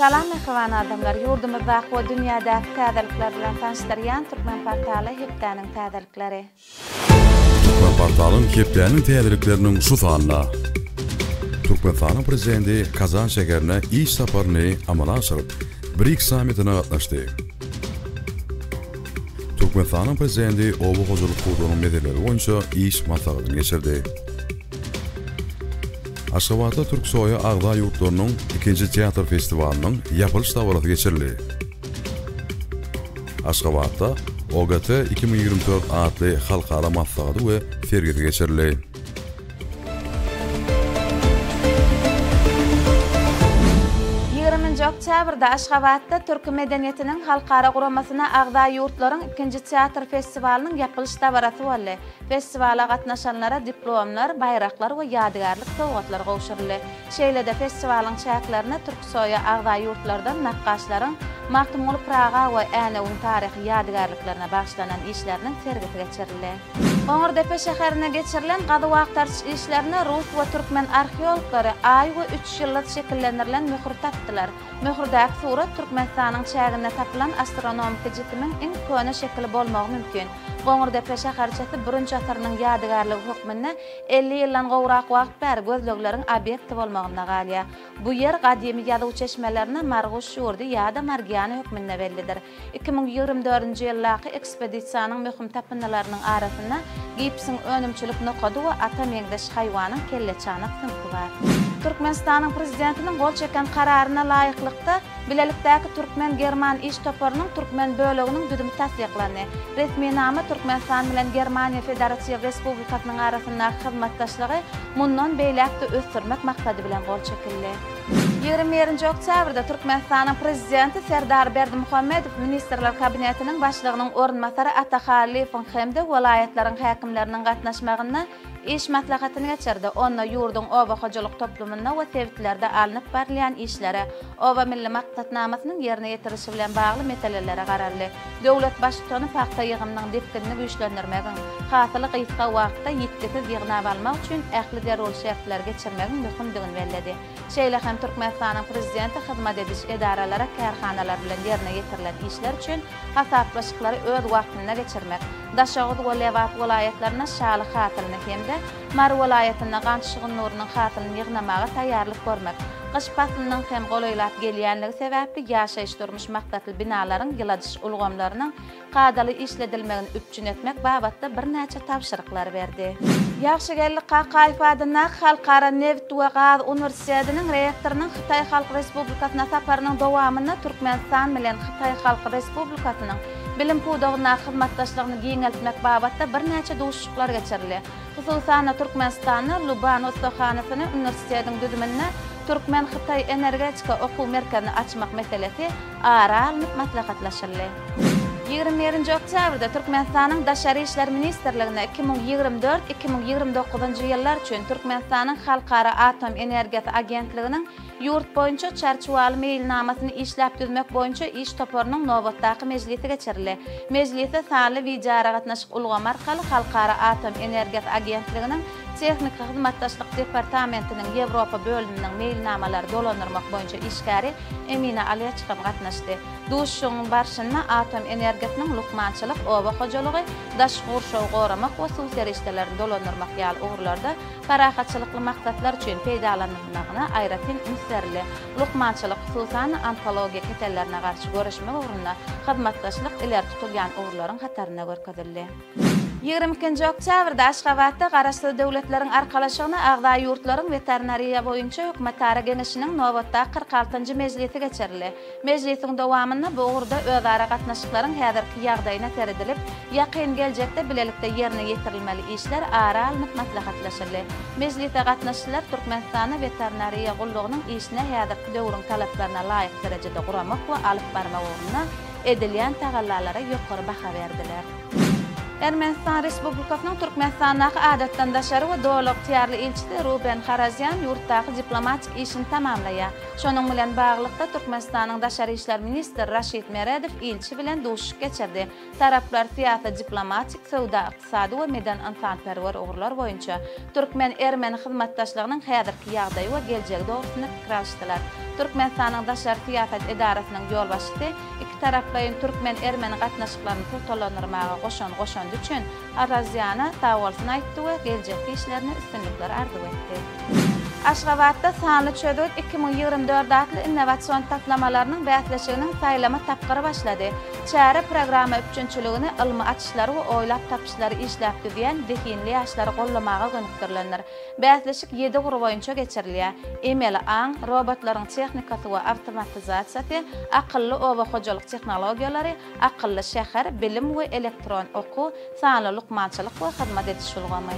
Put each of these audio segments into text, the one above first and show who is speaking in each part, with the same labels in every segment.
Speaker 1: Salam mehriban adamlar, yurdumuzda ve dünyadaki täzelikler bilen tanıştıryan Türkmen portaly Hepdäniň täzelikleri.
Speaker 2: Türkmen portalyň Hepdäniň täzelikleriniň şu sanına. Türkmenistanyň prezidenti Kazan şäherine iş saparyny amala aşyryp, BRICS sammitine gatnaşdy. Türkmenistanyň prezidenti oba hojalyk gurunyň meselleri boýunça iş maslahatyny geçirdi. Aşgabatda Türksoy Agda Yurtlarynyň 2-nji teatr festivaliniň ýapylyş dawraty geçirildi. Aşgabatda OGT 2024 adly halkara maslahaty we sergisi geçirildi.
Speaker 1: 20 oktýabrda Aşgabatda Türk medeniýetiniň halkara guramasyna Agda Yurtlaryň 2-nji teatr festivaliniň ýapylyş dawraty boldy. Festivala gatnaşanlara diplomlar, bayraklar we ýadygarlyk sowgatlar gowşuruldy. Şeýlede festivalyň çäklerine Türksoy Agda Yurtlardan nakkaşlaryň Maktumul Praga we Änewin taryhy ýadygarlyklaryna bagşlanan işleriniň sergisi geçirildi. Oňurdepe şäherine geçirilen gadyw aktarşy işlerine Rus we Türkmen arheologlary ay we 3 ýyllyk şekillendirilen möhür tapdylar. Möhürdäki surat Türkmenistanyň çäginde tapylan astronomik jismiň iň köne şekli bolmagy mümkin. Oňurdepe şäherçesi 1-nji asarynyň ýadygarlygy hökmünde 50 ýyldan gowrak wagt bäri gözlegleriň obyekti bolmagyna galýa. Bu ýer gadymy ýadyw çeşmelerine Marguş ýurdy ýa-da Margiýany hökmünde bellidir. 2024-nji ýyllaky ekspedisiýanyň möhüm tapynalarynyň arasynda gipsiň önümçilik nokady we ata meňdeş haýwanyň kelle çanak sınky bar. Türkmenistanyň prezidentiniň gol çeken kararyna laýyklykda bilelikdäki Türkmen-German iş toparynyň Türkmen böleginiň düdümi tasdiklandy. Resmi namy Türkmenistan bilen Germaniýa Federasiýa Respublikasynyň arasyndaky hyzmatdaşlygy mundan beýlekde ösdürmek maksady bilen gol çekildi. 20 oktýabrda Türkmenistanyň prezidenti Serdar Berdimuhammedow Ministrler Kabinetiniň başlygynyň ornmasary Atahalliýewiň hemde welaýatlaryň häkimleriniň gatnaşmagyna iş maslahatyny geçirdi. Onda yurdun oba hojalyk toplumunda we tewhitlerde alınıp barlayan işlere, oba milli maksatnamasynyň ýerine ýetirişi bilen bagly meselelere gararly. Döwlet başçysyny paxta ýygynyň dipkinini güýçlendirmegi, hasyly gysga wagtda ýetkisiz ýygnap almak üçin ähli derol şertler geçirmegi möhümdigini belledi. Şeýle hem Türkmenistanyň prezidenti hyzmat ediş edaralara, kärhanalar bilen ýerine ýetirilen işler üçin hasaplaşyklary öz wagtyna geçirmek, Daşagyd we Lewat welaýatlaryna şaly hatylyny hemde Mar welaýatyna Gançygyň nurunyň hatylyny ýygnamaga taýýarlyk görmek, gyş faslynyň hem golaýlap gelýänligi sebäpli ýaşaýyş durmuş maksatly binalaryň ýyladyş ulgamlarynyň gadaly işledilmegini üpçün etmek babatda bir näçe tapşyryklar berdi. Ýagşy gellik Qaqaýew adyna Halkara Neft we Gaz Uniwersitetiniň rektorynyň Hytaý Halk Respublikasyna saparynyň dowamyna Türkmenistan bilen Hytaý Halk Respublikasynyň bilim pudagyna hyzmatdaşlygyny giňeltmek babatda bir näçe duşuşyklar geçirildi. Hususan Türkmenistanyň Luban Ostohanasyny uniwersitetiň düdüminde Türkmen Hytaý energetika okuw merkezini açmak meselesi ara alınıp maslahatlaşyldy. 20 oktýabrda Türkmenistanyň Daşary işler ministrligine 2024-2029 ýyllar üçin Türkmenistanyň Halkara Atom Energiýasy Agentliginiň ýurt boýunça çarçuwaly meýilnamasyny işläp düzmek boýunça iş toparynyň nowatdaky mejlisi geçirildi. Mejlise sany wicara gatnaşyk ulgam arkaly Halkara Atom Energiýasy Agentliginiň Tehnik hyzmatdaşlyk departamentiniň Ýewropa bölüminiň meýilnamalary dolandyrmak boýunça işgäri Emine Aliýaçyk gatnaşdy. Duşuşyň barşyna atom energiýasynyň lukmançylyk, oba hojalygy, daş gurşaw goramak we suw serişdelerini dolandyrmak ýaly ugurlarda parahatçylykly maksatlar üçin peýdalanmagyna aýratyn müserli. Lukmançylyk hususan onkologiýa ketellerine garşy görüşmek ugrunda hyzmatdaşlyk iler tutulýan ugurlaryň hataryna görkezildi. 22 oktýabrda Aşgabatda garaşly döwletleriň arkalaşygyna Agda Yurtlaryň veterinariýa boýunça hökümetara geňişiniň nowatda 46-njy mejlisi geçirildi. Mejlisiň dowamyna bu ugurda özara gatnaşyklaryň häzirki ýagdaýyna seredilip, ýakyn geljekde bilelikde ýerine ýetirilmeli işler ara alınıp maslahatlaşyldy. Mejlise gatnaşyjylar Türkmenistanyň veterinariýa gullugynyň işine häzirki döwrüň talaplaryna laýyk derejede guramak we alyp barmak ugruna edilýän tagallalara ýokary baha berdiler. Ermenistan Respublikasynyň Türkmenistandagı adatdandaşary we dowlat tiyarly elçisi Ruben Harazyan ýurtdagy diplomatik işini tamamlaýar. Şonuň bilen baglykda Türkmenistanyň daşary işler ministri Raşid Meredev elçi bilen duşuş geçirdi. Taraplar tiýatry diplomatik, sowda, ykdysady we medan ynsanperwer ugurlar boýunça Türkmen-Ermeni hyzmatdaşlygynyň häzirki ýagdaýy we geljegi dogrusyna pikir alşdylar. Türkmenistanyň daşary tiýatry edarasynyň ýolbaşçysy iki taraplaryň Türkmen-Ermeni gatnaşyklaryny totalanyrmaga goşandy üçin Harazyana tawalsyny aýtdy we geljekde işlerini üstünlikler arzu etdi. Aşgabatda sanly çödöt 2024 adly innowasion taklamalarının bätleşiginiň saýlama tapgyry başlady. Çäre programma üçinçiligini ilmi açyşlary we oýlap tapyşlary işläpdi diýen dehinli ýaşlary gollamaga gönükdirlenler. Bätleşik 7 gur boýunça geçirilýär. Emel aň, robotlaryň tehnikasy we awtomatizasiýasy, akylly oba hojalyk tehnologiýalary, akylly şäher, bilim we elektron oku, sanly lukmançylyk we hyzmat etiş ulgamy.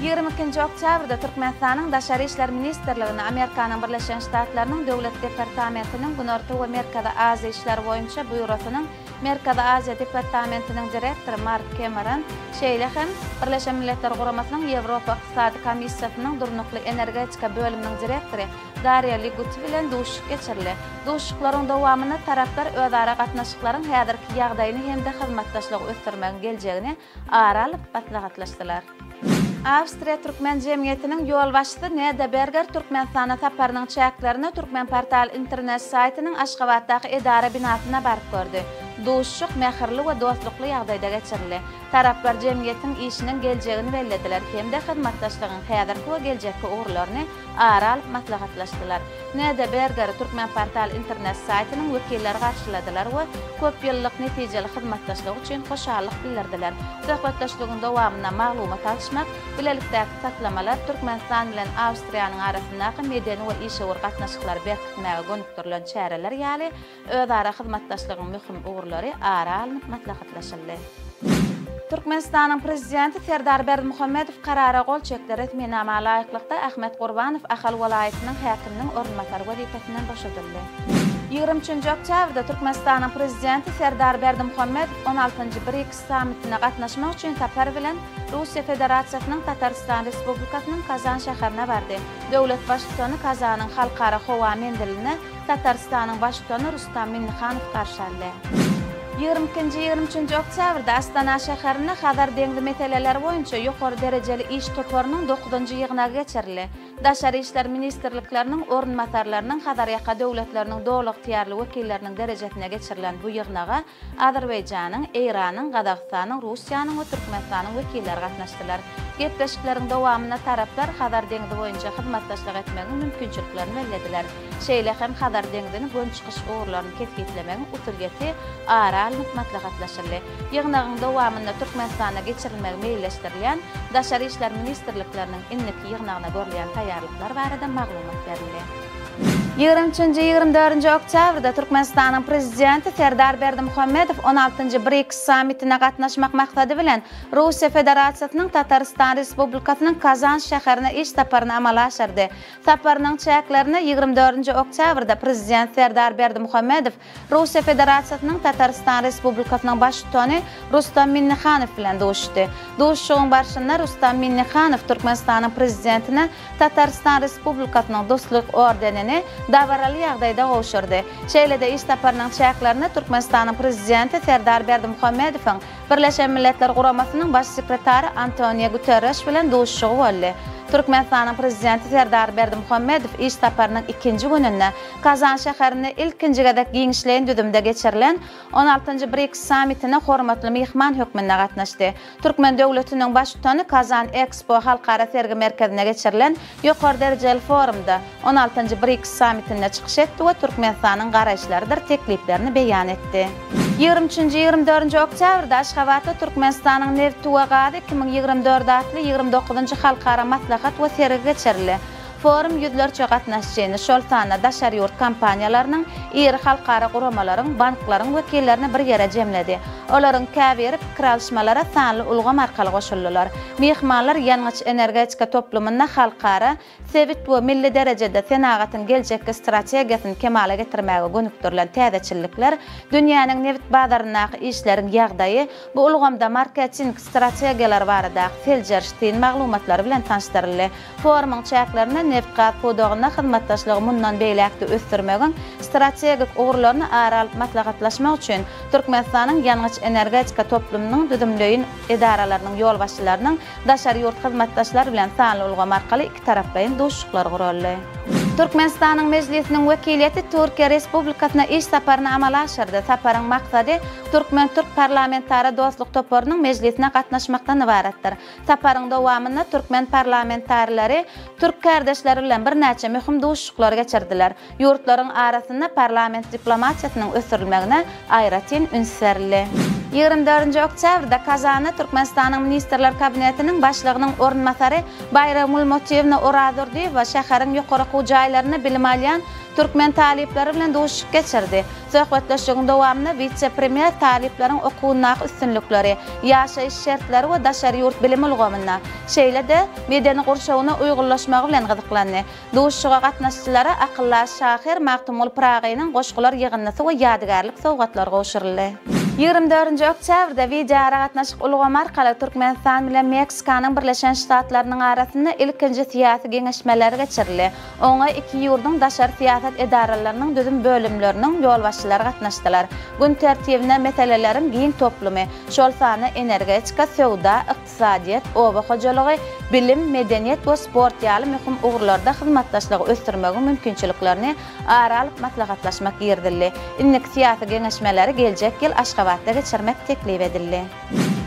Speaker 1: 22 oktýabrda Türkmenistanyň Daşary işler ministrligine Amerikanyň Birleşen Ştatlarynyň döwlet departamentiniň Günorta we Merkezi Aziýa işleri boýunça bürosynyň Merkezi Aziýa departamentiniň direktory Mark Cameron şeýle hem Birleşen Milletler Guramasynyň Ýewropa Ykdysady Komissiýasynyň durnukly energetika bölüminiň direktory Daria Ligut bilen duşuş geçirildi. Duşuklaryň dowamyna taraplar özara gatnaşyklaryň häzirki ýagdaýyny hemde hyzmatdaşlygy ösdürmäge geljegini ara alyp maslahatlaşdylar. Avstriya Türkmen Jemgyýetiniň ýolbaşçysy Neda Berger Türkmenistana saparynyň çäklerini Türkmen portal internet saýtynyň Aşgabatdagy edara binasyna baryp gördi. Duşuk mähirli we dostlukly ýagdaýda geçirildi. Taraplar jemgyýetiň işiniň geljegini bellediler hemde hyzmatdaşlygyň häzirki we geljekki ugurlaryny ara alyp maslahatlaşdylar. Neda Berger Türkmen portal internet saýtynyň wekilleri garşyladylar we köp ýyllyk netijeli hyzmatdaşlyk üçin hoşallyk bildirdiler. Söhbetleşigiň dowamyna maglumat alşmak, bilelikdäki taklamalar Türkmenistan bilen Awstriýanyň arasyndaky medeni we işe gatnaşyklary berkitmäge gönükdirilen çäreler ýaly özara hyzmatdaşlygyň möhüm ugurlary ara alyp maslahatlaşyldy. Türkmenistanyň prezidenti Serdar Berdimuhammedow karara gol çekdi. Resminama laýyklykda Ahmet Gurbanow Ahal welaýatynyň häkiminiň ornmatary wezipesinden boşadyldy. 23 oktýabrda Türkmenistanyň prezidenti Serdar Berdimuhammedow 16-njy BRICS sammitine gatnaşmak üçin tapar bilen Russiýa Federasiýasynyň Tatarstan Respublikasynyň Kazan şäherine bardy. Döwlet başçysy Kazanyň halkara howa mendiline Tatarstanyň başçysy Rustam Minnixanow garşy aldy. 22-23 oktýabrda Astana şäherine Hazar deňzi meseleleri boýunça ýokary derejeli iş toplarynyň 9-njy ýygynagy geçirildi. Daşary işler ministrlikleriniň ornmatarlarynyň Hazar ýaka döwletleriniň dowlat tiýarly wekilleriniň derejesine geçirilen bu ýygnaga Azerbaýjanyň, Iranyň, Gazagstanyň, Russiýanyň we Türkmenistanyň wekilleri gatnaşdylar. Gepleşiklerin dowamyna taraplar Hazar deňzi boýunça hyzmatdaşlyk etmegiň mümkinçiliklerini bellediler. Şeýle hem Hazar deňzini gön çykyş ugurlaryny ketgitlemegiň usulýety ara alyp maslahatlaşyldy. Ýygnagyň dowamyna Türkmenistana geçirilmegi meýilleşdirilýän Daşary işler ministrlikleriniň inniki ýygnagyna görülýän taýýarlyklar barada maglumat berildi. 23-24 oktýabrda Türkmenistanyň prezidenti Serdar Berdimuhammedow 16-njy BRICS sammitine gatnaşmak maksady bilen Russiýa Federasiýasynyň Tatarstan Respublikasynyň Kazan şäherine iş saparyny amala aşyrdy. Saparynyň çäklerini 24 oktýabrda prezident Serdar Berdimuhammedow Russiýa Federasiýasynyň Tatarstan Respublikasynyň başçysy Rustam Minnixanow bilen duşdy. Duşuşyň barşynda Rustam Minnixanow Türkmenistanyň prezidentine Tatarstan Respublikasynyň dostluk ordenini dawaraly ýagdaýda gowşurdy. Şeýle-de iş saparynyň çäklerini Türkmenistanyň prezidenti Serdar Berdimuhammedowyň Birleşen Milletler Guramasynyň baş sekretary Antonio Guterres bilen duşuşy boldy. Türkmenistanyň prezidenti Serdar Berdimuhammedow iş saparynyň 2-nji gününde Kazan şäherine ilkinji gedek giňişleýän düdümde geçirilen 16-njy BRICS sammitine hormatly mehman hökmünde gatnaşdy. Türkmen döwletiniň başçysy Kazan Expo halkara sergi merkezine geçirilen ýokary derejeli forumda 16-njy BRICS sammitine çykyş etdi we Türkmenistanyň garaşlarydyr tekliplerini beýan etdi. 23-24 oktýabrda Aşgabatda Türkmenistanyň Neft we Gaz 2024 adly 29-njy halkara maslahat we sergi geçirildi. Forum yüzlerce gatnaşçyny şol sana daşary ýurt kampaniýalarynyň, iri halkara guramalaryň, banklaryň wekillerini bir ýere jemledi. Olaryň käbiri pikir alşmalara sanly ulgam arkaly goşuldylar. Mehmanlar ýalňyç energetika toplumyna halkara, sewit we milli derejede senagatyň geljekki strategiýasyny kemale getirmäge gönükdirilen täzeçilikler, dünýäniň neft bazarynaky işleriň ýagdaýy, bu ulgamda marketing strategiýalar barada feljerştiň maglumatlary bilen tanışdyryldy. Forumyň çäklerine neft gaz podogyna hyzmatdaşlygy mundan beýlekde ösdürmegen strategik ugurlaryny aralyp maslahatlaşmak üçin Türkmenistanyň ýalňyç energetika toplumynyň düzümleýin edaralarynyň ýol başçylarynyň daşary ýurt hyzmatdaşlary bilen sanly ulgam arkaly iki tarapdaýyn duşluklar guruldy. Türkmenistanyň mejlisiniň wekiliýeti Türkiýe Respublikasyna iş saparyny amala aşyrdy. Saparyň maksady Türkmen-Türk parlamentary dostluk toporunyň mejlisine gatnaşmakdan ibaratdyr. Saparyň dowamynda Türkmen parlamentarileri Türk kardeşleri bilen bir näçe möhüm duşluklar geçirdiler. Ýurtlaryň arasynda parlament diplomatiýasynyň ösürilmegine aýratyn ünsärli. 24 oktýabrda Kazanda Türkmenistanyň ministrler kabinetiniň başlygynyň ornmasary Bayramul Motievna Oradordiýewa şäheriň ýokarky jaýlaryny bilim alýan Türkmen talipleri bilen duşup geçirdi. Söhbetleşigiň dowamynda vice-premier talipleriň okuwunaky üstünlikleri, ýaşaýyş şertleri we daşary ýurt bilim ulgamyna, şeýle-de medeni gurşawyna uýgurlaşmagy bilen gyzyklandy. Duşuga gatnaşçylara akyllar şahir Maktumul Pragynyň goşgular ýygynnysy we ýadygarlyk sowgatlar gowşuruldy. 24 oktýabrda videoya gatnaşyk ulgam arkaly Türkmenistan bilen Meksikanyň Birleşen Ştatlarynyň arasynda ilkinji siýasy geňeşmeler geçirildi. Oňa iki ýurduň daşary siýasat edaralarynyň düzüm bölümleriniň ýol başçylary gatnaşdylar. Gün tertibine meselelerin giň toplumy, şol sany energetika, sowda, ykdysadyýat, oba hojalygy, bilim, medeniýet we sport ýaly möhüm ugurlarda hyzmatdaşlygy ösdürmegi mümkinçiliklerini aralyp maslahatlaşmak ýerdildi. Innik siýasy geňeşmeleri geljek ýyl Aşgabatda geçirmek teklif edildi.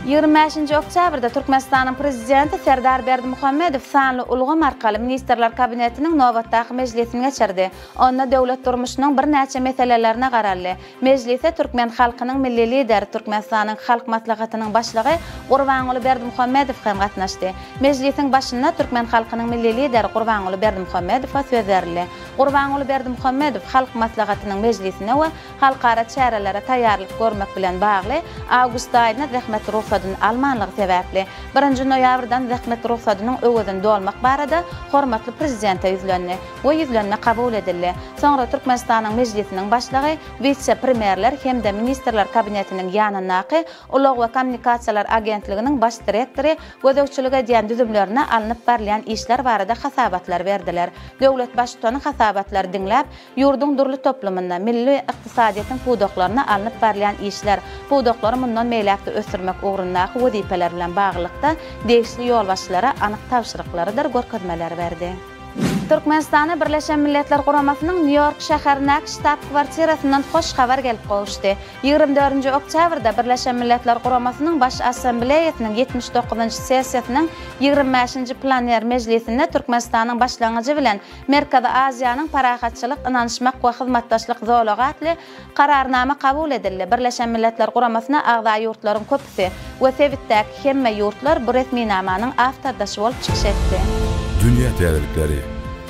Speaker 1: 25 oktýabrda Türkmenistanyň prezidenti Serdar Berdimuhammedow sanly ulgam arkaly ministrler kabinetiniň nowatdaky mejlisini geçirdi. Onda döwlet durmuşynyň bir näçe meselelerine garaldy. Mejlise Türkmen halkynyň milli lideri Türkmenistanyň halk maslahatynyň başlygy Gurbanuly Berdimuhammedow hem gatnaşdy. Mejlisiň başynda Türkmen halkynyň milli lideri Gurbanuly Berdimuhammedow söz berdi. Gurbanuly Berdimuhammedow halk maslahatynyň mejlisine we halkara çärelere taýýarlyk görmek bilen bagly awgust aýyna rahmet ruhsatyny almanlygy sebäpli 1 noýabrdan rahmet ruhsatynyň öwüdini dolmak barada hormatly prezidente ýüzlendi. Bu ýüzlenme kabul edildi. Soňra Türkmenistanyň mejlisiniň başlygy, vice-premierler hemde ministrler kabinetiniň ýanynaky Ulug we kommunikasiýalar agentliginiň baş direktory gözegçilik edýän düzümlerine alınıp berilýän işler barada hasabatlar berdiler. Döwlet başçylarynyň hasabatlary diňläp, ýurduň durly toplumynda milli ykdysadyýatyň pudoklaryna alınıp berilýän işler, pudoklary mundan meýlekde ösdürmek ugrunaky wezipeler bilen baglykda degişli ýol başçylary anyk tapşyryklary görkezmeler berdi. Türkmenistana Birleşen Milletler Guramasynyň New York şäherindäki ştab kwartirasynyň hoş habar gelip gowuşdy. 24 oktýabrda Birleşen Milletler Guramasynyň baş assambleýasynyň 79-njy sessiýasynyň 25-nji planer mejlisinde Türkmenistanyň başlangyjy bilen Merkezi Aziýanyň parahatçylyk, inanışmak we hyzmatdaşlyk zolagatly kararnama kabul edildi. Birleşen Milletler Guramasyna agdaý ýurtlaryň köpüsi we Sewitdäki hemme ýurtlar bu resmi namanyň awtordaşy bolup çykyş etdi.
Speaker 2: Dünya täzelikleri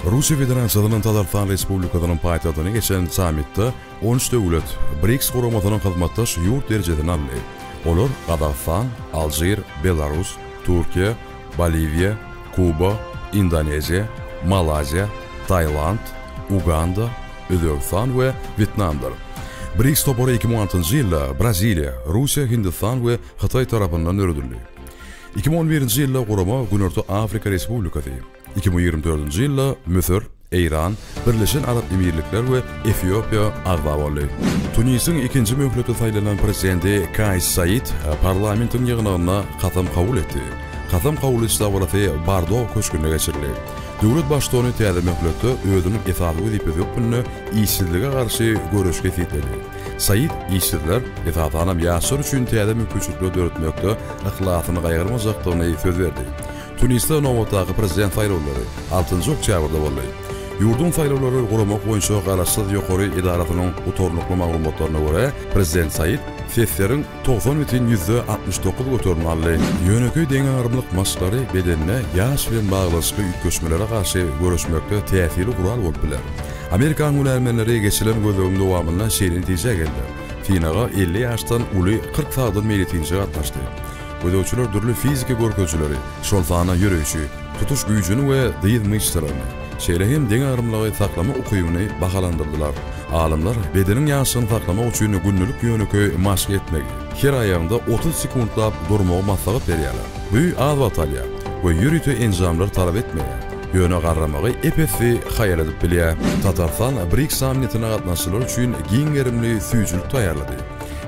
Speaker 2: Rusiya Federasiýasynyň Tatarstan Respublikasynyň paýtagtyna geçen sammitde 13 döwlet BRICS guramasynyň hyzmatdaş ýurt derejesini aldy. Olar Gazaqstan, Aljer, Belarus, Türkiýe, Boliviya, Kuba, Indoneziya, Malaziya, Taýland, Uganda, Özbekistan we Vietnamdyr. BRICS topory 2016-njy ýylda Braziliya, Rusiya, Hindistan we Hytaý tarapyndan ördürildi. 2011-nji ýylda gurama Günorta Afrika Respublikasy, 2024-nji ýylda Misir, Iran, Birleşen Arap Emirlikler we Etiopiýa agda boldy. Tunisyň ikinji möhletde saýlanan prezidenti Kais Saied parlamentiň ýygynyna katam kabul etdi. Katam kabul etdi Bardo köşkünde geçirildi. Döwlet başçylygy täze möhletde özüniň esaly wezipesi ýokpuny işsizlige garşy görüşge ýetdi. Saied işsizler esatanam ýaşar üçin täze mümkinçilikler döretmekde ahlakyny gaýrymazakdygyny söz berdi. Tunista nowatdaky prezident saýlawlary 6 oktýabrda boldy. Yurdun saylawlary guramak boýunça garaşsyz ýokary idaratynyň utornukly maglumatlaryna görä, prezident Said seslerin 90,69 götürün aldy. Ýöneköy deňe armlyk maskary bedenine ýaş bilen baglanşyky ýetgeşmelere garşy görüşmekde täsirli gural bolup biler. Amerikan ulermenleri geçilen gözlegin dowamynda şeýle tije geldi. Finaga 50 ýaşdan uly 40 sagdan meýletinje gatnaşdy. Gözlegçiler dürli fiziki görkezleri, şoltana ýürüýüşi, tutuş güýjüni we dyýyl myşlaryny, şeýle hem deň armlygy saklama ukybyny bahalandyrdylar. Alimler bedenin ýaşyny saklamak üçin günlük ýöneköy mask etmek, her aýamda 30 sekundlap durmagy maslahat berýärler. Bu az batalya we ýürüýte enzamlar talap etmeýär. Ýöne garramagy epesi haýal edip bilýär. Tatarstan BRICS sammitine gatnaşylar üçin giň gerimli süýjülük taýýarlady.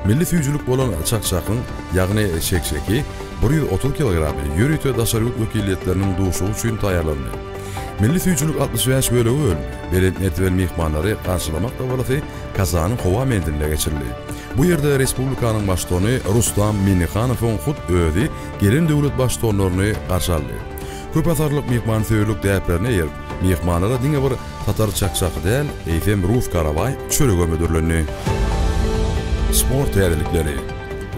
Speaker 2: Milli süýjülük bolan çakçakyň, ýagny şekşeki 130 kg ýürüýte daşaryk wekilletleriniň duşugy üçin taýýarlandy. Milli süýjülük 65 bölegi öl, belet netvel mihmanlary garşylamak dawaly Kazanyň Howa mendilinde geçirildi. Bu ýerde respublikanyň başdony Rustam Minnihanowyň hut özi gelin döwlet başdonlaryny garşy aldy. Köp asarlyk mihman söýlük däplerine ýer, mihmanlara diňe bir tatar çakçaky däl, eýsem Rus Karaway çörege müdürlüğüni. Sport täzelikleri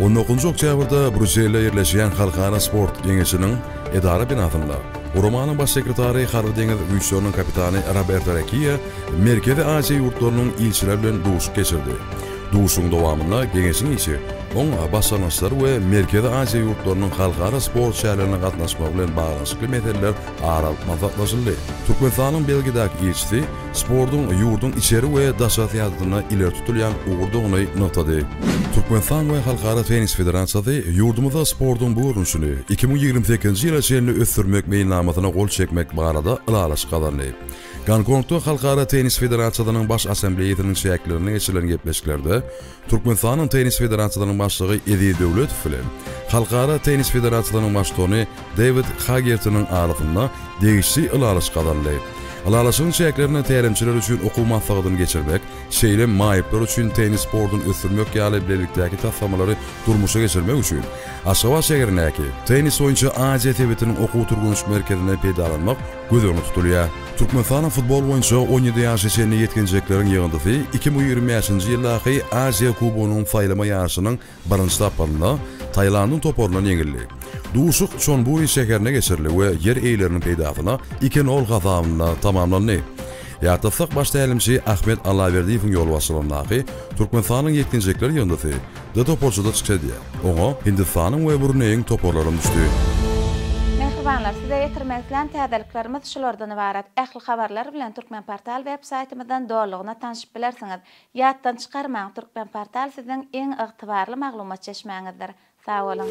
Speaker 2: 19 oktýabrda Brüsselde ýerleşýän Halkara Sport Geňeşiniň edara binasynda Urumanyň baş sekretary Harby deňiz güýçleriniň kapitany Robert Rakia Merkezi Aziýa ýurtlarynyň ilçileri bilen duşup geçirdi. Duşuň dowamynda geňeşiň içi oň başlanışlar we Merkezi Aziýa ýurtlarynyň halkara sport şäherlerine gatnaşmak bilen baglanşykly meseleler aralp mazatlaşyldy. Türkmenistanyň Belgidäki ilçisi sportun ýurdun içeri we daşa tiýatyna ileri tutulýan uğurdugyny notady. Türkmenistan we Halkara Tenis Federasiýasy ýurdumyzda sportun bu urunşyny 2028-nji ýyla çenli ösdürmek meýnamatyna gol çekmek barada ylalaş galandy. Gonkongda Halkara Tenis Federasiýasynyň baş assambleýasynyň şäherlerine geçirilen gepleşiklerde Türkmenistanyň Tenis Federasiýasynyň başlygy Edi Döwletow bilen Halkara Tenis Federasiýasynyň başdony David Hagertynyň arasynda degişli ylalaş galandy. Alalaşyň şäherlerine tälimçiler üçin okuw maslahatyny geçirmek, şeýle maýyplar üçin tenis sportun ösdürmek ýaly birlikdäki taslammalary durmuşa geçirmek üçin Aşgabat şäherindäki tenis oýunçy Aziýa tebetiniň okuw turgunuş merkezine peýdalanmak gözüňe tutulýar. Türkmenistanyň futbol boýunça 17 ýaşa çenli ýetkinjikleriň ýygyndysy 2025-nji ýyldaky Aziýa kubogynyň saýlama ýarşynyň birinji tapynda Taýlandyň toporundan ýeňildi. Duşuk Çonbuy şäherine geçirildi we yer eýleriniň peýdasyna 2-0 gazabynda tamamlandy. Ýagtyrsak baş tälimçi Ahmet Allaverdiýewiň ýol başçylygyndaky Türkmenistanyň ýetkinjikleri ýygyndysy de toporçuda çykdy. Oňa Hindistanyň we Bruneiň toporlary düşdi.
Speaker 1: Merhabalar, size yetirmezlen täzeliklerimiz şulardan ibaret. Ähli habarlar bilen Türkmen Portal web saytymyzdan dolugyna tanyşyp bilersiňiz. Ýatdan çykarmaň, Türkmen Portal siziň eň ygtybarly maglumat çeşmeňizdir. Sağ olun.